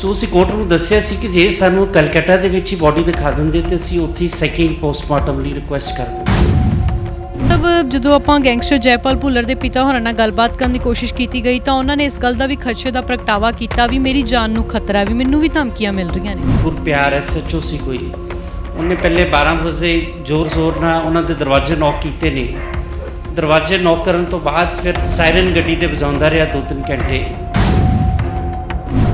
ਸੋ ਅਸੀਂ ਕੋਰਟ ਨੂੰ ਦੱਸਿਆ ਸੀ ਕਿ ਜੇ ਸਾਨੂੰ ਕਲਕੱਤਾ ਦੇ ਵਿੱਚ ਹੀ ਬੋਡੀ ਦਿਖਾ ਦਿੰਦੇ ਤੇ ਅਸੀਂ ਉੱਥੇ ਸੈਕਿੰਡ ਪੋਸਟਮਾਰਟਮ ਲਈ ਰਿਕੁਐਸਟ ਕਰ ਦਿੰਦੇ। ਮਤਲਬ ਜਦੋਂ ਆਪਾਂ ਗੈਂਗਸਟਰ ਜੈਪਾਲ ਭੁੱਲਰ ਦੇ ਪਿਤਾ ਹੋਰਾਂ ਨਾਲ ਗੱਲਬਾਤ ਕਰਨ ਦੀ ਕੋਸ਼ਿਸ਼ ਕੀਤੀ ਗਈ ਤਾਂ ਉਹਨਾਂ ਨੇ ਇਸ ਗੱਲ ਦਾ ਵੀ ਖਦਸ਼ੇ ਦਾ ਪ੍ਰਗਟਾਵਾ ਕੀਤਾ ਵੀ ਮੇਰੀ ਜਾਨ ਨੂੰ ਖਤਰਾ ਵੀ, ਮੈਨੂੰ ਵੀ ਧਮਕੀਆਂ ਮਿਲ ਰਹੀਆਂ ਨੇ। ਗੁਰਪਿਆਰ SHO ਸੀ ਕੋਈ, ਉਹਨੇ ਪਹਿਲੇ 12 ਵਜੇ ਜ਼ੋਰ ਨਾਲ ਉਹਨਾਂ ਦੇ ਦਰਵਾਜ਼ੇ ਨੌਕ ਕੀਤੇ ਨੇ। ਦਰਵਾਜ਼ੇ ਨੌਕ ਕਰਨ ਤੋਂ ਬਾਅਦ ਫਿਰ ਸਾਇਰਨ ਗੱਡੀ ਦੇ ਵਜਾਉਂਦਾ ਰਿਹਾ 2-3 ਘੰਟੇ।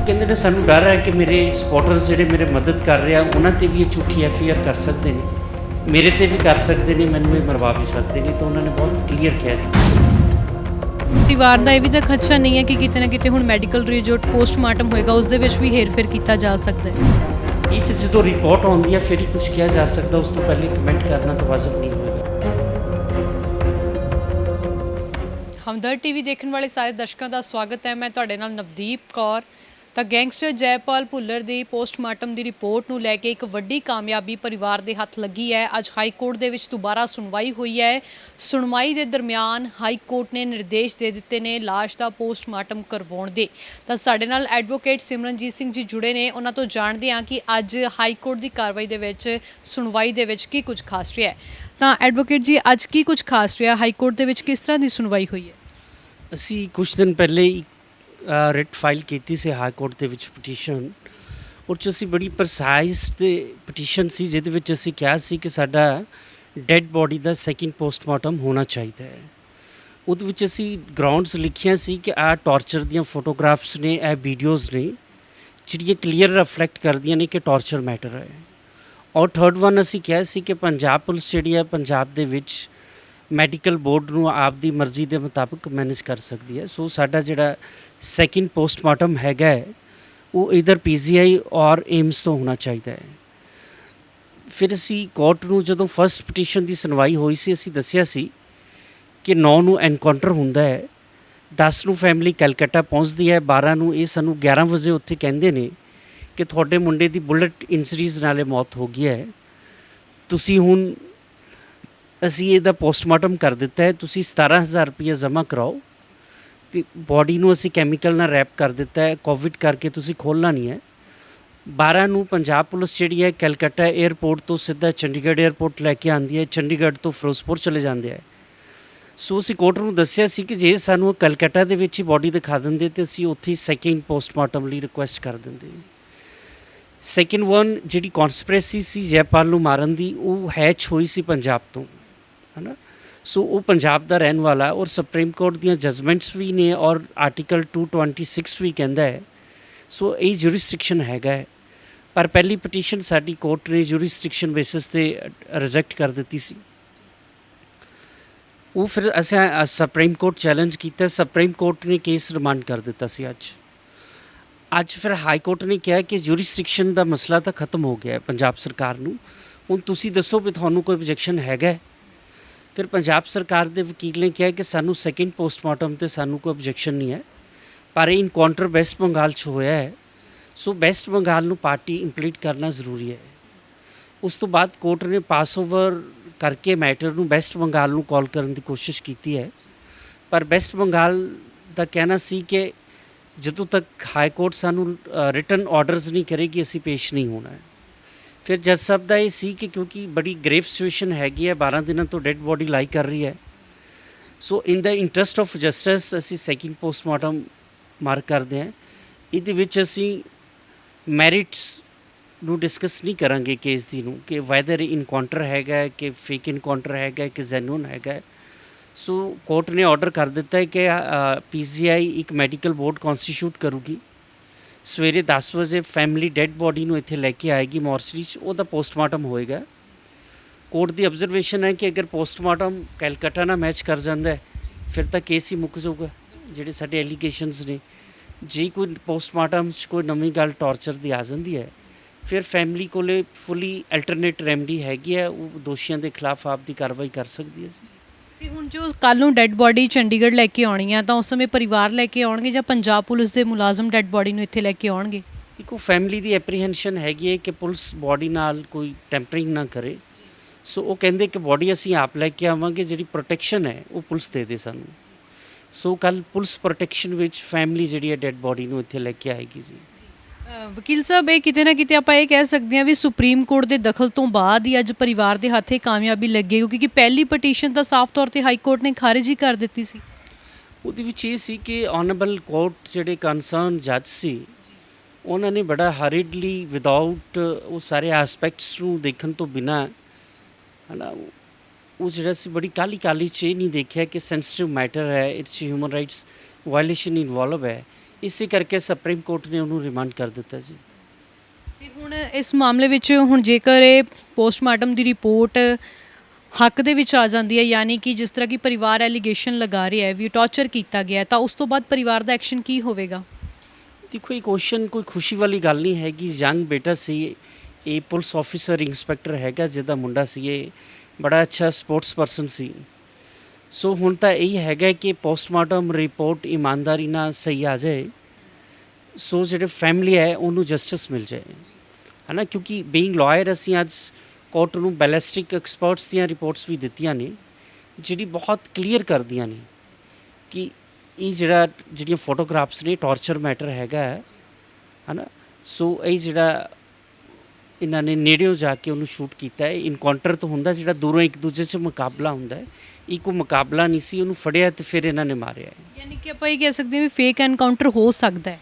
ਕਹਿੰਦੇ ਨੇ ਸਾਨੂੰ ਡਰ ਹੈ ਕਿ ਮੇਰੇ ਸਪੋਰਟਰਸ ਜਿਹੜੇ ਮੇਰੇ ਮਦਦ ਕਰ ਰਹੇ ਆ ਉਹਨਾਂ ਤੇ ਵੀ ਇਹ ਝੂਠੀ FIR ਕਰ ਸਕਦੇ ਨੇ, ਮੇਰੇ ਤੇ ਵੀ ਕਰ ਸਕਦੇ ਨੇ, ਮੈਨੂੰ ਵੀ ਮਰਵਾ ਵੀ ਸਕਦੇ ਨੇ। ਤਾਂ ਉਹਨਾਂ ਨੇ ਬਹੁਤ ਕਲੀਅਰ ਕਿਹਾ ਸੀ। ਪਰਿਵਾਰ ਦਾ ਇਹ ਵੀ ਤਾਂ ਖਦਸ਼ਾ ਨਹੀਂ ਹੈ ਕਿ ਕਿਤੇ ਨਾ ਕਿਤੇ ਹੁਣ ਮੈਡੀਕਲ ਰਿਪੋਰਟ ਪੋਸਟਮਾਰਟਮ ਹੋਏਗਾ ਉਸ ਦੇ ਵਿੱਚ ਵੀ ਹੇਰ-ਫੇਰ ਕੀਤਾ ਜਾ ਸਕਦਾ ਹੈ। ਇਹ ਤਾਂ ਜਦੋਂ ਰਿਪੋਰਟ ਆਉਂਦੀ ਹੈ ਫਿਰ ਹੀ ਕੁਝ ਕਿਹਾ ਜਾ ਸਕਦਾ, ਉਸ ਤੋਂ ਪਹਿਲੇ ਕਮੈਂਟ ਕਰਨਾ ਤਾਂ ਵਾਜਬ ਨਹੀਂ ਹੋਵੇਗਾ। ਹਮਦਰਦ TV ਦੇਖਣ ਵਾਲੇ ਸਾਰੇ ਦਰਸ਼ਕਾਂ ਦਾ ਸਵਾਗਤ ਹੈ। ਮੈਂ ਤੁਹਾਡੇ ਨਾਲ ਨਵਦੀਪ ਕੌਰ। ਤਾਂ ਗੈਂਗਸਟਰ ਜੈਪਾਲ ਭੁੱਲਰ ਦੀ ਪੋਸਟਮਾਰਟਮ ਦੀ ਰਿਪੋਰਟ ਨੂੰ ਲੈ ਕੇ ਇੱਕ ਵੱਡੀ ਕਾਮਯਾਬੀ ਪਰਿਵਾਰ ਦੇ ਹੱਥ ਲੱਗੀ ਹੈ। ਅੱਜ ਹਾਈ ਕੋਰਟ ਦੇ ਵਿੱਚ ਦੁਬਾਰਾ ਸੁਣਵਾਈ ਹੋਈ ਹੈ। ਸੁਣਵਾਈ ਦੇ ਦਰਮਿਆਨ ਹਾਈ ਕੋਰਟ ਨੇ ਨਿਰਦੇਸ਼ ਦੇ ਦਿੱਤੇ ਨੇ ਲਾਸ਼ ਦਾ ਪੋਸਟਮਾਰਟਮ ਕਰਵਾਉਣ ਦੇ। ਤਾਂ ਸਾਡੇ ਨਾਲ ਐਡਵੋਕੇਟ ਸਿਮਰਨਜੀਤ ਸਿੰਘ ਜੀ ਜੁੜੇ ਨੇ, ਉਹਨਾਂ ਤੋਂ ਜਾਣਦੇ ਹਾਂ ਕਿ ਅੱਜ ਹਾਈ ਕੋਰਟ ਦੀ ਕਾਰਵਾਈ ਦੇ ਵਿੱਚ ਸੁਣਵਾਈ ਦੇ ਵਿੱਚ ਕੀ ਕੁਝ ਖਾਸ ਰਿਹਾ ਹੈ। ਤਾਂ ਐਡਵੋਕੇਟ ਜੀ, ਅੱਜ ਕੀ ਕੁਝ ਖਾਸ ਰਿਹਾ ਹਾਈ ਕੋਰਟ ਦੇ ਵਿੱਚ, ਕਿਸ ਤਰ੍ਹਾਂ ਦੀ ਸੁਣਵਾਈ ਹੋਈ ਹੈ? ਅਸੀਂ ਕੁਝ ਦਿਨ ਪਹਿਲੇ ਹੀ ਰਿਟ ਫਾਈਲ ਕੀਤੀ ਸੀ ਹਾਈ ਕੋਰਟ ਦੇ ਵਿੱਚ ਪਟੀਸ਼ਨ। ਉਹ 'ਚ ਅਸੀਂ ਬੜੀ ਪ੍ਰਸਾਈਜ਼ ਤੇ ਪਟੀਸ਼ਨ ਸੀ ਜਿਹਦੇ ਵਿੱਚ ਅਸੀਂ ਕਿਹਾ ਸੀ ਕਿ ਸਾਡਾ ਡੈਡ ਬੋਡੀ ਦਾ ਸੈਕਿੰਡ ਪੋਸਟਮਾਰਟਮ ਹੋਣਾ ਚਾਹੀਦਾ ਹੈ। ਉਹਦੇ ਵਿੱਚ ਅਸੀਂ ਗਰਾਊਂਡਸ ਲਿਖੀਆਂ ਸੀ ਕਿ ਆਹ ਟਾਰਚਰ ਦੀਆਂ ਫੋਟੋਗ੍ਰਾਫਸ ਨੇ, ਇਹ ਵੀਡੀਓਜ਼ ਨੇ ਜਿਹੜੀਆਂ ਕਲੀਅਰ ਰਿਫਲੈਕਟ ਕਰਦੀਆਂ ਨੇ ਕਿ ਟਾਰਚਰ ਮੈਟਰ ਹੈ। ਔਰ ਥਰਡ ਵਨ ਅਸੀਂ ਕਿਹਾ ਸੀ ਕਿ ਪੰਜਾਬ ਪੁਲਿਸ ਜਿਹੜੀ ਹੈ ਪੰਜਾਬ ਦੇ ਵਿੱਚ ਮੈਡੀਕਲ ਬੋਰਡ ਨੂੰ ਆਪ ਦੀ ਮਰਜ਼ੀ ਦੇ ਮੁਤਾਬਕ ਮੈਨੇਜ ਕਰ ਸਕਦੀ ਹੈ। ਸੋ ਸਾਡਾ ਜਿਹੜਾ ਸੈਕਿੰਡ ਪੋਸਟਮਾਰਟਮ ਹੈਗਾ ਉਹ ਇਧਰ PGI ਔਰ ਏਮਸ ਤੋਂ ਹੋਣਾ ਚਾਹੀਦਾ ਹੈ। ਫਿਰ ਅਸੀਂ ਕੋਰਟ ਨੂੰ ਜਦੋਂ ਫਸਟ ਪਟੀਸ਼ਨ ਦੀ ਸੁਣਵਾਈ ਹੋਈ ਸੀ ਅਸੀਂ ਦੱਸਿਆ ਸੀ ਕਿ 9 ਨੂੰ ਐਨਕਾਊਂਟਰ ਹੁੰਦਾ ਹੈ, 10 ਨੂੰ ਫੈਮਿਲੀ ਕਲਕੱਤਾ ਪਹੁੰਚਦੀ ਹੈ, 12 ਨੂੰ ਇਹ ਸਾਨੂੰ 11 ਵਜੇ ਉੱਥੇ ਕਹਿੰਦੇ ਨੇ ਕਿ ਤੁਹਾਡੇ ਮੁੰਡੇ ਦੀ ਬੁਲਟ ਇੰਜਰੀਜ਼ ਨਾਲੇ ਮੌਤ ਹੋ ਗਈ ਹੈ, ਤੁਸੀਂ ਹੁਣ ਅਸੀਂ ਇਹਦਾ ਪੋਸਟਮਾਰਟਮ ਕਰ ਦਿੱਤਾ ਹੈ, ਤੁਸੀਂ 17,000 ਰੁਪਏ ਜਮ੍ਹਾਂ ਕਰਾਓ ਅਤੇ ਬੋਡੀ ਨੂੰ ਅਸੀਂ ਕੈਮੀਕਲ ਨਾਲ ਰੈਪ ਕਰ ਦਿੱਤਾ ਹੈ, ਕੋਵਿਡ ਕਰਕੇ ਤੁਸੀਂ ਖੋਲ੍ਹਣਾ ਨਹੀਂ ਹੈ। 12 ਨੂੰ ਪੰਜਾਬ ਪੁਲਿਸ ਜਿਹੜੀ ਹੈ ਕਲਕੱਤਾ ਏਅਰਪੋਰਟ ਤੋਂ ਸਿੱਧਾ ਚੰਡੀਗੜ੍ਹ ਏਅਰਪੋਰਟ ਲੈ ਕੇ ਆਉਂਦੀ ਹੈ, ਚੰਡੀਗੜ੍ਹ ਤੋਂ ਫਿਰੋਜ਼ਪੁਰ ਚਲੇ ਜਾਂਦੇ ਹੈ। ਸੋ ਅਸੀਂ ਕੋਰਟ ਨੂੰ ਦੱਸਿਆ ਸੀ ਕਿ ਜੇ ਸਾਨੂੰ ਕਲਕੱਤਾ ਦੇ ਵਿੱਚ ਹੀ ਬੋਡੀ ਦਿਖਾ ਦਿੰਦੇ ਤਾਂ ਅਸੀਂ ਉੱਥੇ ਸੈਕਿੰਡ ਪੋਸਟਮਾਰਟਮ ਲਈ ਰਿਕੁਐਸਟ ਕਰ ਦਿੰਦੇ। ਸੈਕਿੰਡ ਵਨ ਜਿਹੜੀ ਕੌਨਸਪੀਰੇਸੀ ਸੀ ਜੈਪਾਲ ਨੂੰ ਮਾਰਨ ਦੀ, ਉਹ ਹੈਚ ਹੋਈ ਸੀ ਪੰਜਾਬ ਤੋਂ, ਹੈ ਨਾ। ਸੋ ਉਹ ਪੰਜਾਬ ਦਾ ਰਹਿਣ ਵਾਲਾ ਔਰ ਸੁਪਰੀਮ ਕੋਰਟ ਦੀਆਂ ਜਜਮੈਂਟਸ ਵੀ ਨੇ ਔਰ ਆਰਟੀਕਲ 226 ਵੀ ਕਹਿੰਦਾ ਹੈ। ਸੋ ਇਹ ਜੂਰਿਸਡਿਕਸ਼ਨ ਹੈਗਾ ਹੈ। ਪਰ ਪਹਿਲੀ ਪਟੀਸ਼ਨ ਸਾਡੀ ਕੋਰਟ ਨੇ ਜੂਰਿਸਡਿਕਸ਼ਨ ਬੇਸਿਸ 'ਤੇ ਰਿਜੈਕਟ ਕਰ ਦਿੱਤੀ ਸੀ। ਉਹ ਫਿਰ ਅਸੀਂ ਸੁਪਰੀਮ ਕੋਰਟ ਚੈਲੰਜ ਕੀਤਾ, ਸੁਪਰੀਮ ਕੋਰਟ ਨੇ ਕੇਸ ਰਿਮਾਂਡ ਕਰ ਦਿੱਤਾ ਸੀ। ਅੱਜ ਫਿਰ ਹਾਈ ਕੋਰਟ ਨੇ ਕਿਹਾ ਕਿ ਜੂਰਿਸਡਿਕਸ਼ਨ ਦਾ ਮਸਲਾ ਤਾਂ ਖਤਮ ਹੋ ਗਿਆ ਹੈ ਪੰਜਾਬ ਸਰਕਾਰ ਨੂੰ, ਹੁਣ ਤੁਸੀਂ ਦੱਸੋ ਵੀ ਤੁਹਾਨੂੰ ਕੋਈ ਓਬਜੈਕਸ਼ਨ ਹੈਗਾ। ਫਿਰ ਪੰਜਾਬ ਸਰਕਾਰ ਦੇ ਵਕੀਲ ਨੇ ਕਿਹਾ ਕਿ ਸਾਨੂੰ ਸੈਕਿੰਡ ਪੋਸਟਮਾਰਟਮ 'ਤੇ ਸਾਨੂੰ ਕੋਈ ਓਬਜੈਕਸ਼ਨ ਨਹੀਂ ਹੈ, ਪਰ ਇਹ ਇਨਕਾਊਂਟਰ ਵੈਸਟ ਬੰਗਾਲ 'ਚ ਹੋਇਆ ਹੈ, ਸੋ ਵੈਸਟ ਬੰਗਾਲ ਨੂੰ ਪਾਰਟੀ ਇੰਪਲੀਟ ਕਰਨਾ ਜ਼ਰੂਰੀ ਹੈ। ਉਸ ਤੋਂ ਬਾਅਦ ਕੋਰਟ ਨੇ ਪਾਸ ਓਵਰ ਕਰਕੇ ਮੈਟਰ ਨੂੰ ਵੈਸਟ ਬੰਗਾਲ ਨੂੰ ਕਾਲ ਕਰਨ ਦੀ ਕੋਸ਼ਿਸ਼ ਕੀਤੀ ਹੈ, ਪਰ ਵੈਸਟ ਬੰਗਾਲ ਦਾ ਕਹਿਣਾ ਸੀ ਕਿ ਜਦੋਂ ਤੱਕ ਹਾਈ ਕੋਰਟ ਸਾਨੂੰ ਰਿਟਨ ਆਰਡਰਸ ਨਹੀਂ ਕਰੇਗੀ ਅਸੀਂ ਪੇਸ਼ ਨਹੀਂ ਹੋਣਾ ਹੈ। ਫਿਰ ਜੱਜ ਸਾਹਿਬ ਦਾ ਇਹ ਸੀ ਕਿ ਕਿਉਂਕਿ ਬੜੀ ਗ੍ਰੇਵ ਸਿਚੁਏਸ਼ਨ ਹੈਗੀ ਹੈ, 12 ਦਿਨਾਂ ਤੋਂ ਡੈਡ ਬੋਡੀ ਲਾਈ ਕਰ ਰਹੀ ਹੈ, ਸੋ ਇਨ ਦਾ ਇੰਟਰਸਟ ਆਫ ਜਸਟਿਸ ਅਸੀਂ ਸੈਕਿੰਡ ਪੋਸਟਮਾਰਟਮ ਮਾਰਕ ਕਰਦੇ ਹਾਂ। ਇਹਦੇ ਵਿੱਚ ਅਸੀਂ ਮੈਰਿਟਸ ਨੂੰ ਡਿਸਕਸ ਨਹੀਂ ਕਰਾਂਗੇ ਕੇਸ ਦੀ ਨੂੰ ਕਿ ਵੈਦਰ ਇਨਕਾਊਂਟਰ ਹੈਗਾ ਕਿ ਫੇਕ ਇਨਕਾਊਂਟਰ ਹੈਗਾ ਕਿ ਜੈਨੂਨ ਹੈਗਾ। ਸੋ ਕੋਰਟ ਨੇ ਆਰਡਰ ਕਰ ਦਿੱਤਾ ਹੈ ਕਿ PGI ਇੱਕ ਮੈਡੀਕਲ ਬੋਰਡ ਕੌਂਸਟੀਟਿਊਟ ਕਰੂਗੀ, ਸਵੇਰੇ 10 ਵਜੇ ਫੈਮਿਲੀ ਡੈਡ ਬੋਡੀ ਨੂੰ ਇੱਥੇ ਲੈ ਕੇ ਆਏਗੀ ਮੋਰਚਰੀ 'ਚ, ਉਹਦਾ ਪੋਸਟਮਾਰਟਮ ਹੋਏਗਾ। ਕੋਰਟ ਦੀ ਅਬਜ਼ਰਵੇਸ਼ਨ ਹੈ ਕਿ ਅਗਰ ਪੋਸਟਮਾਰਟਮ ਕੈਲਕੱਤਾ ਨਾਲ ਮੈਚ ਕਰ ਜਾਂਦਾ ਹੈ ਫਿਰ ਤਾਂ ਕੇਸ ਹੀ ਮੁੱਕ ਜਾਊਗਾ। ਜਿਹੜੇ ਸਾਡੇ ਐਲੀਗੇਸ਼ਨਸ ਨੇ, ਜੇ ਕੋਈ ਪੋਸਟਮਾਰਟਮ 'ਚ ਕੋਈ ਨਵੀਂ ਗੱਲ ਟਾਰਚਰ ਦੀ ਆ ਜਾਂਦੀ ਹੈ ਫਿਰ ਫੈਮਿਲੀ ਕੋਲੇ ਫੁੱਲੀ ਅਲਟਰਨੇਟ ਰੈਮਡੀ ਹੈਗੀ ਹੈ, ਉਹ ਦੋਸ਼ੀਆਂ ਦੇ ਖਿਲਾਫ ਆਪ ਦੀ ਕਾਰਵਾਈ ਕਰ ਸਕਦੀ ਹੈ। ਤੇ ਹੁਣ ਜੋ ਕੱਲ੍ਹ ਨੂੰ ਡੈੱਡ ਬੋਡੀ ਚੰਡੀਗੜ੍ਹ ਲੈ ਕੇ ਆਉਣੀ ਆ ਤਾਂ ਉਸ ਸਮੇਂ ਪਰਿਵਾਰ ਲੈ ਕੇ ਆਉਣਗੇ ਜਾਂ ਪੰਜਾਬ ਪੁਲਿਸ ਦੇ ਮੁਲਾਜ਼ਮ ਡੈੱਡ ਬੋਡੀ ਨੂੰ ਇੱਥੇ ਲੈ ਕੇ ਆਉਣਗੇ? ਇੱਕੋ ਫੈਮਿਲੀ ਦੀ ਐਪਰੀਹੈਂਸ਼ਨ ਹੈਗੀ ਹੈ ਕਿ ਪੁਲਿਸ ਬੋਡੀ ਨਾਲ ਕੋਈ ਟੈਂਪਰਿੰਗ ਨਾ ਕਰੇ, ਸੋ ਉਹ ਕਹਿੰਦੇ ਕਿ ਬੋਡੀ ਅਸੀਂ ਆਪ ਲੈ ਕੇ ਆਵਾਂਗੇ, ਜਿਹੜੀ ਪ੍ਰੋਟੈਕਸ਼ਨ ਹੈ ਉਹ ਪੁਲਿਸ ਦੇ ਸਾਨੂੰ। ਸੋ ਕੱਲ੍ਹ ਪੁਲਿਸ ਪ੍ਰੋਟੈਕਸ਼ਨ ਵਿੱਚ ਫੈਮਿਲੀ ਜਿਹੜੀ ਹੈ ਡੈੱਡ ਬੋਡੀ ਨੂੰ ਇੱਥੇ ਲੈ ਕੇ ਆਏਗੀ ਜੀ। ਵਕੀਲ ਸਾਹਿਬ, ਇਹ ਕਿਤੇ ਨਾ ਕਿਤੇ ਆਪਾਂ ਇਹ ਕਹਿ ਸਕਦੇ ਹਾਂ ਵੀ ਸੁਪਰੀਮ ਕੋਰਟ ਦੇ ਦਖਲ ਤੋਂ ਬਾਅਦ ਹੀ ਅੱਜ ਪਰਿਵਾਰ ਦੇ ਹੱਥੇ ਕਾਮਯਾਬੀ ਲੱਗੀ, ਕਿਉਂਕਿ ਪਹਿਲੀ ਪਟੀਸ਼ਨ ਤਾਂ ਸਾਫ਼ ਤੌਰ ਤੇ ਹਾਈ ਕੋਰਟ ਨੇ ਖਾਰਿਜ ਹੀ ਕਰ ਦਿੱਤੀ ਸੀ। ਉਹਦੇ ਵਿੱਚ ਇਹ ਸੀ ਕਿ ਆਨਰੇਬਲ ਕੋਰਟ ਜਿਹੜੇ ਕੰਸਰਨ ਜੱਜ ਸੀ ਉਹਨਾਂ ਨੇ ਬੜਾ ਹਰੀਡਲੀ ਵਿਦਆਊਟ ਉਹ ਸਾਰੇ ਐਸਪੈਕਟਸ ਨੂੰ ਦੇਖਣ ਤੋਂ ਬਿਨਾਂ ਹੈ ਨਾ, ਉਹ ਜਿਹੜਾ ਸੀ ਬੜੀ ਕਾਲੀ ਕਾਲੀ 'ਚ ਇਹ ਨਹੀਂ ਦੇਖਿਆ ਕਿ ਸੈਂਸਿਟਿਵ ਮੈਟਰ ਹੈ, it's human rights violation involve ਹੈ, ਇਸੇ ਕਰਕੇ ਸੁਪਰੀਮ ਕੋਰਟ ਨੇ ਉਹਨੂੰ ਰਿਮਾਂਡ ਕਰ ਦਿੱਤਾ ਸੀ। ਤੇ ਹੁਣ ਇਸ ਮਾਮਲੇ ਵਿੱਚ ਹੁਣ ਜੇਕਰ ਇਹ ਪੋਸਟਮਾਰਟਮ ਦੀ ਰਿਪੋਰਟ ਹੱਕ ਦੇ ਵਿੱਚ ਆ ਜਾਂਦੀ ਹੈ, ਯਾਨੀ ਕਿ ਜਿਸ ਤਰ੍ਹਾਂ ਕਿ ਪਰਿਵਾਰ ਐਲੀਗੇਸ਼ਨ ਲਗਾ ਰਿਹਾ ਹੈ ਵੀ ਟੌਰਚਰ ਕੀਤਾ ਗਿਆ, ਤਾਂ ਉਸ ਤੋਂ ਬਾਅਦ ਪਰਿਵਾਰ ਦਾ ਐਕਸ਼ਨ ਕੀ ਹੋਵੇਗਾ? ਦੇਖੋ, ਇਹ ਕੁਐਸਚਨ ਕੋਈ ਖੁਸ਼ੀ ਵਾਲੀ ਗੱਲ ਨਹੀਂ ਹੈਗੀ। ਯੰਗ ਬੇਟਾ ਸੀ, ਇਹ ਪੁਲਿਸ ਆਫੀਸਰ ਇੰਸਪੈਕਟਰ ਹੈਗਾ ਜਿਹਦਾ ਮੁੰਡਾ ਸੀ, ਇਹ ਬੜਾ ਅੱਛਾ ਸਪੋਰਟਸ ਪਰਸਨ ਸੀ। ਸੋ ਹੁਣ ਤਾਂ ਇਹ ਹੈਗਾ ਕਿ ਪੋਸਟਮਾਰਟਮ ਰਿਪੋਰਟ ਇਮਾਨਦਾਰੀ ਨਾਲ ਸਹੀ ਆ ਜਾਏ, ਸੋ ਜਿਹੜੇ ਫੈਮਿਲੀ ਹੈ ਉਹਨੂੰ ਜਸਟਿਸ ਮਿਲ ਜਾਏ, ਹੈ ਨਾ। ਕਿਉਂਕਿ ਬੀਇੰਗ ਲਾਇਰ ਅਸੀਂ ਅੱਜ ਕੋਰਟ ਨੂੰ ਬੈਲਿਸਟਿਕ ਐਕਸਪਰਟਸ ਦੀਆਂ ਰਿਪੋਰਟਸ ਵੀ ਦਿੱਤੀਆਂ ਨੇ ਜਿਹੜੀ ਬਹੁਤ ਕਲੀਅਰ ਕਰਦੀਆਂ ਨੇ ਕਿ ਇਹ ਜਿਹੜੀਆਂ ਫੋਟੋਗ੍ਰਾਫਸ ਨੇ ਟੌਰਚਰ ਮੈਟਰ ਹੈਗਾ ਹੈ ਨਾ। ਸੋ ਇਹ ਜਿਹੜਾ ਇਹਨਾਂ ਨੇ ਨੇੜਿਓਂ ਜਾ ਕੇ ਉਹਨੂੰ ਸ਼ੂਟ ਕੀਤਾ ਹੈ, ਇਨਕਾਊਂਟਰ ਤੋਂ ਹੁੰਦਾ ਜਿਹੜਾ ਦੂਰੋਂ ਇੱਕ ਦੂਜੇ 'ਚ ਮੁਕਾਬਲਾ ਹੁੰਦਾ ਹੈ, ਇਹ ਕੋਈ ਮੁਕਾਬਲਾ ਨਹੀਂ ਸੀ, ਉਹਨੂੰ ਫੜਿਆ ਤੇ ਫਿਰ ਇਹਨਾਂ ਨੇ ਮਾਰਿਆ ਹੈ। ਯਾਨੀ ਕਿ ਆਪਾਂ ਇਹ ਕਹਿ ਸਕਦੇ ਹਾਂ ਵੀ ਫੇਕ ਐਨਕਾਊਂਟਰ ਹੋ ਸਕਦਾ ਹੈ।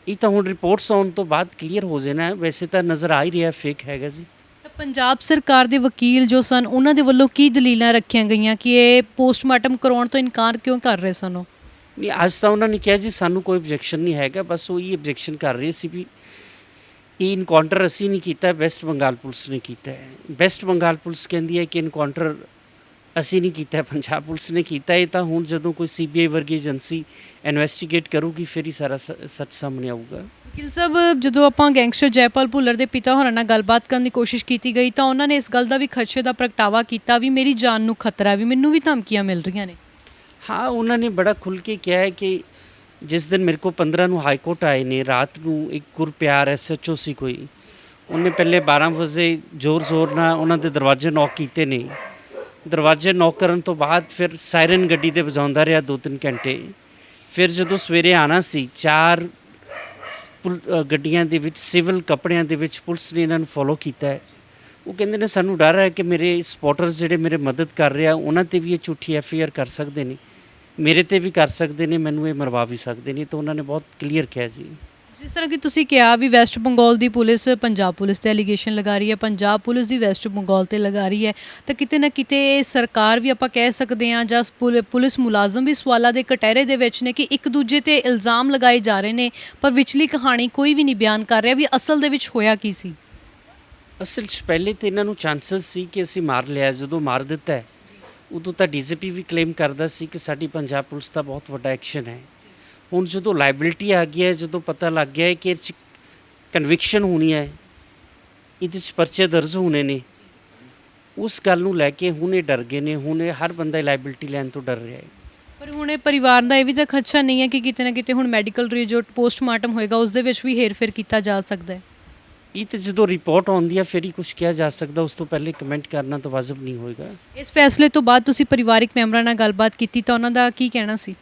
ਇਹ ਤਾਂ ਹੁਣ ਰਿਪੋਰਟਸ ਆਉਣ ਤੋਂ ਬਾਅਦ ਕਲੀਅਰ ਹੋ ਜਾਣਾ ਹੈ, ਵੈਸੇ ਤਾਂ ਨਜ਼ਰ ਆ ਹੀ ਰਿਹਾ ਫੇਕ ਹੈਗਾ ਜੀ। ਤਾਂ ਪੰਜਾਬ ਸਰਕਾਰ ਦੇ ਵਕੀਲ ਜੋ ਸਨ ਉਹਨਾਂ ਦੇ ਵੱਲੋਂ ਕੀ ਦਲੀਲਾਂ ਰੱਖੀਆਂ ਗਈਆਂ ਕਿ ਇਹ ਪੋਸਟਮਾਰਟਮ ਕਰਵਾਉਣ ਤੋਂ ਇਨਕਾਰ ਕਿਉਂ ਕਰ ਰਹੇ ਸਨ? ਉਹ ਨਹੀਂ, ਅੱਜ ਤਾਂ ਉਹਨਾਂ ਨੇ ਕਿਹਾ ਜੀ ਸਾਨੂੰ ਕੋਈ ਆਬਜੈਕਸ਼ਨ ਨਹੀਂ ਹੈਗਾ, ਬਸ ਉਹ ਹੀ ਆਬਜੈਕਸ਼ਨ ਕਰ ਰਹੇ ਸੀ ਵੀ ਇਹ ਇਨਕਾਊਂਟਰ ਅਸੀਂ ਨਹੀਂ ਕੀਤਾ, ਵੈਸਟ ਬੰਗਾਲ ਪੁਲਿਸ ਨੇ ਕੀਤਾ ਹੈ। ਵੈਸਟ ਬੰਗਾਲ ਪੁਲਿਸ ਕਹਿੰਦੀ ਹੈ ਕਿ ਇਨਕਾਊਂਟਰ ਅਸੀਂ ਨਹੀਂ ਕੀਤਾ, ਪੰਜਾਬ ਪੁਲਿਸ ਨੇ ਕੀਤਾ। ਇਹ ਤਾਂ ਹੁਣ ਜਦੋਂ ਕੋਈ CBI ਵਰਗੀ ਏਜੰਸੀ ਇਨਵੈਸਟੀਗੇਟ ਕਰੂਗੀ ਫਿਰ ਹੀ ਸਾਰਾ ਸੱਚ ਸਾਹਮਣੇ ਆਊਗਾ। ਵਕੀਲ ਸਾਹਿਬ, ਜਦੋਂ ਆਪਾਂ ਗੈਂਗਸਟਰ ਜੈਪਾਲ ਭੁੱਲਰ ਦੇ ਪਿਤਾ ਹੋਰਾਂ ਨਾਲ ਗੱਲਬਾਤ ਕਰਨ ਦੀ ਕੋਸ਼ਿਸ਼ ਕੀਤੀ ਗਈ ਤਾਂ ਉਹਨਾਂ ਨੇ ਇਸ ਗੱਲ ਦਾ ਵੀ ਖਦਸ਼ੇ ਦਾ ਪ੍ਰਗਟਾਵਾ ਕੀਤਾ ਵੀ ਮੇਰੀ ਜਾਨ ਨੂੰ ਖਤਰਾ, ਵੀ ਮੈਨੂੰ ਵੀ ਧਮਕੀਆਂ ਮਿਲ ਰਹੀਆਂ ਨੇ। ਹਾਂ, ਉਹਨਾਂ ਨੇ ਬੜਾ ਖੁੱਲ੍ਹ ਕੇ ਕਿਹਾ ਹੈ ਕਿ ਜਿਸ ਦਿਨ ਮੇਰੇ ਕੋਲ 15 ਨੂੰ ਹਾਈ ਕੋਰਟ ਆਏ ਨੇ, ਰਾਤ ਨੂੰ ਇੱਕ ਗੁਰਪਿਆਰ SHO ਸੀ ਕੋਈ, ਉਹਨੇ ਪਹਿਲੇ 12 ਵਜੇ ਜ਼ੋਰ ਨਾਲ ਉਹਨਾਂ ਦੇ ਦਰਵਾਜ਼ੇ ਨੌਕ ਕੀਤੇ ਨੇ। ਦਰਵਾਜ਼ੇ ਨੌਕ ਕਰਨ ਤੋਂ ਬਾਅਦ ਫਿਰ ਸਾਇਰਨ ਗੱਡੀ ਦੇ ਵਜਾਉਂਦਾ ਰਿਹਾ 2-3 ਘੰਟੇ। ਫਿਰ ਜਦੋਂ ਸਵੇਰੇ ਆਉਣਾ ਸੀ, 4 ਗੱਡੀਆਂ ਦੇ ਵਿੱਚ ਸਿਵਲ ਕੱਪੜਿਆਂ ਦੇ ਵਿੱਚ ਪੁਲਿਸ ਨੇ ਇਹਨਾਂ ਨੂੰ ਫੋਲੋ ਕੀਤਾ ਹੈ। ਉਹ ਕਹਿੰਦੇ ਨੇ ਸਾਨੂੰ ਡਰ ਹੈ ਕਿ ਮੇਰੇ ਸਪੋਰਟਰਸ ਜਿਹੜੇ ਮੇਰੇ ਮਦਦ ਕਰ ਰਿਹਾ ਉਹਨਾਂ 'ਤੇ ਵੀ ਇਹ ਝੂਠੀ FIR ਕਰ ਸਕਦੇ ਨੇ, ਮੇਰੇ 'ਤੇ ਵੀ ਕਰ ਸਕਦੇ ਨੇ, ਮੈਨੂੰ ਇਹ ਮਰਵਾ ਵੀ ਸਕਦੇ ਨੇ। ਤਾਂ ਉਹਨਾਂ ਨੇ ਬਹੁਤ ਕਲੀਅਰ ਕਿਹਾ ਜੀ। ਜਿਸ ਤਰ੍ਹਾਂ ਕਿ ਤੁਸੀਂ ਕਿਹਾ ਵੀ ਵੈਸਟ ਬੰਗਾਲ ਦੀ ਪੁਲਿਸ ਪੰਜਾਬ ਪੁਲਿਸ ਤੇ ਐਲੀਗੇਸ਼ਨ ਲਗਾ ਰਹੀ ਹੈ, ਪੰਜਾਬ ਪੁਲਿਸ ਦੀ ਵੈਸਟ ਬੰਗਾਲ ਤੇ ਲਗਾ ਰਹੀ ਹੈ, ਤਾਂ ਕਿਤੇ ਨਾ ਕਿਤੇ ਸਰਕਾਰ ਵੀ ਆਪਾਂ ਕਹਿ ਸਕਦੇ ਹਾਂ ਜਾਂ ਪੁਲਿਸ ਮੁਲਾਜ਼ਮ ਵੀ ਸਵਾਲਾਂ ਦੇ ਕਟਹਿਰੇ ਦੇ ਵਿੱਚ ਨੇ ਕਿ ਇੱਕ ਦੂਜੇ ਤੇ ਇਲਜ਼ਾਮ ਲਗਾਏ ਜਾ ਰਹੇ ਨੇ, ਪਰ ਵਿਚਲੀ ਕਹਾਣੀ ਕੋਈ ਵੀ ਨਹੀਂ ਬਿਆਨ ਕਰ ਰਿਹਾ ਵੀ ਅਸਲ ਦੇ ਵਿੱਚ ਹੋਇਆ ਕੀ ਸੀ। ਅਸਲ 'ਚ ਪਹਿਲੇ ਤਾਂ ਇਹਨਾਂ ਨੂੰ ਚਾਂਸਸ ਸੀ ਕਿ ਅਸੀਂ ਮਾਰ ਲਿਆ, ਜਦੋਂ ਮਾਰ ਦਿੱਤਾ ਉਦੋਂ ਤਾਂ DGP ਵੀ ਕਲੇਮ ਕਰਦਾ ਸੀ ਕਿ ਸਾਡੀ ਪੰਜਾਬ ਪੁਲਿਸ ਦਾ ਬਹੁਤ ਵੱਡਾ ਐਕਸ਼ਨ ਹੈ। ਹੁਣ ਜਦੋਂ ਲਾਇਬਿਲਿਟੀ ਆ ਗਈ ਹੈ, ਜਦੋਂ ਪਤਾ ਲੱਗ ਗਿਆ ਹੈ ਕਿ ਇਹ 'ਚ ਕਨਵਿਕਸ਼ਨ ਹੋਣੀ ਹੈ, ਇਹਦੇ 'ਚ ਪਰਚੇ ਦਰਜ ਹੋਣੇ ਨੇ, ਉਸ ਗੱਲ ਨੂੰ ਲੈ ਕੇ ਹੁਣ ਇਹ ਡਰ ਗਏ ਨੇ। ਹੁਣ ਇਹ ਹਰ ਬੰਦਾ ਲਾਇਬਿਲਿਟੀ ਲੈਣ ਤੋਂ ਡਰ ਰਿਹਾ ਹੈ। ਪਰ ਹੁਣ ਇਹ ਪਰਿਵਾਰ ਦਾ ਇਹ ਵੀ ਤਾਂ ਖਦਸ਼ਾ ਨਹੀਂ ਹੈ ਕਿ ਕਿਤੇ ਨਾ ਕਿਤੇ ਹੁਣ ਮੈਡੀਕਲ ਰਿਪੋਰਟ ਪੋਸਟਮਾਰਟਮ ਹੋਏਗਾ ਉਸ ਦੇ ਵਿੱਚ ਵੀ ਹੇਰ-ਫੇਰ ਕੀਤਾ ਜਾ ਸਕਦਾ ਹੈ? ਇਹ ਤਾਂ ਜਦੋਂ ਰਿਪੋਰਟ ਆਉਂਦੀ ਹੈ ਫਿਰ ਹੀ ਕੁਝ ਕਿਹਾ ਜਾ ਸਕਦਾ, ਉਸ ਤੋਂ ਪਹਿਲੇ ਕਮੈਂਟ ਕਰਨਾ ਤਾਂ ਵਾਜਬ ਨਹੀਂ ਹੋਏਗਾ। ਇਸ ਫੈਸਲੇ ਤੋਂ ਬਾਅਦ ਤੁਸੀਂ ਪਰਿਵਾਰਿਕ ਮੈਂਬਰਾਂ ਨਾਲ ਗੱਲਬਾਤ ਕੀਤੀ ਤਾਂ ਉਹਨਾਂ ਦਾ ਕੀ ਕਹਿਣਾ ਸੀ?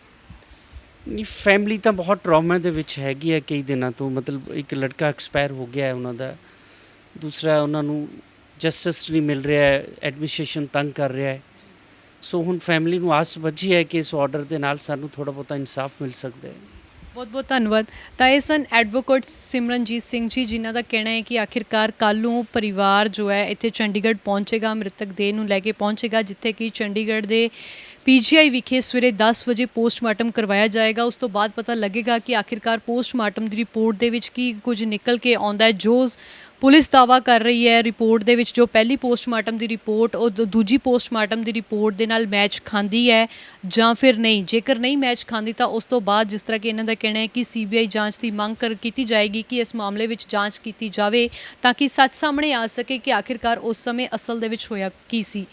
ਨਹੀਂ, ਫੈਮਿਲੀ ਤਾਂ ਬਹੁਤ ਟਰਾਮਾ ਦੇ ਵਿੱਚ ਹੈਗੀ ਹੈ ਕਈ ਦਿਨਾਂ ਤੋਂ। ਮਤਲਬ ਇੱਕ ਲੜਕਾ ਐਕਸਪਾਇਰ ਹੋ ਗਿਆ ਹੈ ਉਹਨਾਂ ਦਾ, ਦੂਸਰਾ ਉਹਨਾਂ ਨੂੰ ਜਸਟਿਸ ਨਹੀਂ ਮਿਲ ਰਿਹਾ ਹੈ, ਐਡਮਿਨਿਸਟ੍ਰੇਸ਼ਨ ਤੰਗ ਕਰ ਰਿਹਾ ਹੈ। ਸੋ ਹੁਣ ਫੈਮਿਲੀ ਨੂੰ ਆਸ ਬੱਝੀ ਹੈ ਕਿ ਇਸ ਆਰਡਰ ਦੇ ਨਾਲ ਸਾਨੂੰ ਥੋੜ੍ਹਾ ਬਹੁਤਾ ਇਨਸਾਫ ਮਿਲ ਸਕਦਾ ਹੈ। ਬਹੁਤ ਬਹੁਤ ਧੰਨਵਾਦ। ਤਾਂ ਇਹ ਸਨ ਐਡਵੋਕੇਟ ਸਿਮਰਨਜੀਤ ਸਿੰਘ ਜੀ, ਜਿਨ੍ਹਾਂ ਦਾ ਕਹਿਣਾ ਹੈ ਕਿ ਆਖਿਰਕਾਰ ਕੱਲ੍ਹ ਨੂੰ ਪਰਿਵਾਰ ਜੋ ਹੈ ਇੱਥੇ ਚੰਡੀਗੜ੍ਹ ਪਹੁੰਚੇਗਾ, ਮ੍ਰਿਤਕ ਦੇਹ ਨੂੰ ਲੈ ਕੇ ਪਹੁੰਚੇਗਾ, ਜਿੱਥੇ ਕਿ ਚੰਡੀਗੜ੍ਹ ਦੇ PGI ਵਿਖੇ ਸਵੇਰੇ 10 ਵਜੇ ਪੋਸਟਮਾਰਟਮ ਕਰਵਾਇਆ ਜਾਏਗਾ। ਉਸ ਤੋਂ ਬਾਅਦ ਪਤਾ ਲੱਗੇਗਾ ਕਿ ਆਖਿਰਕਾਰ ਪੋਸਟਮਾਰਟਮ ਦੀ ਰਿਪੋਰਟ ਦੇ ਵਿੱਚ ਕੀ ਕੁਝ ਨਿਕਲ ਕੇ ਆਉਂਦਾ ਹੈ। ਜੋ ਪੁਲਿਸ ਦਾਅਵਾ ਕਰ ਰਹੀ ਹੈ ਰਿਪੋਰਟ ਦੇ ਵਿੱਚ, ਜੋ ਪਹਿਲੀ ਪੋਸਟਮਾਰਟਮ ਦੀ ਰਿਪੋਰਟ ਉਹ ਦੂਜੀ ਪੋਸਟਮਾਰਟਮ ਦੀ ਰਿਪੋਰਟ ਦੇ ਨਾਲ ਮੈਚ ਖਾਂਦੀ ਹੈ ਜਾਂ ਫਿਰ ਨਹੀਂ। ਜੇਕਰ ਨਹੀਂ ਮੈਚ ਖਾਂਦੀ ਤਾਂ ਉਸ ਤੋਂ ਬਾਅਦ ਜਿਸ ਤਰ੍ਹਾਂ ਕਿ ਇਹਨਾਂ ਦਾ ਕਹਿਣਾ ਹੈ ਕਿ CBI ਜਾਂਚ ਦੀ ਮੰਗ ਕੀਤੀ ਜਾਏਗੀ ਕਿ ਇਸ ਮਾਮਲੇ ਵਿੱਚ ਜਾਂਚ ਕੀਤੀ ਜਾਵੇ ਤਾਂ ਕਿ ਸੱਚ ਸਾਹਮਣੇ ਆ ਸਕੇ ਕਿ ਆਖਿਰਕਾਰ ਉਸ ਸਮੇਂ ਅਸਲ ਦੇ ਵਿੱਚ ਹੋਇਆ ਕੀ ਸੀ।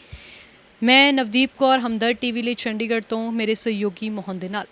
ਮੈਂ ਨਵਦੀਪ ਕੌਰ, ਹਮਦਰਦ TV ਲਈ ਚੰਡੀਗੜ੍ਹ ਤੋਂ, ਮੇਰੇ ਸਹਿਯੋਗੀ ਮੋਹਨ ਦੇ ਨਾਲ।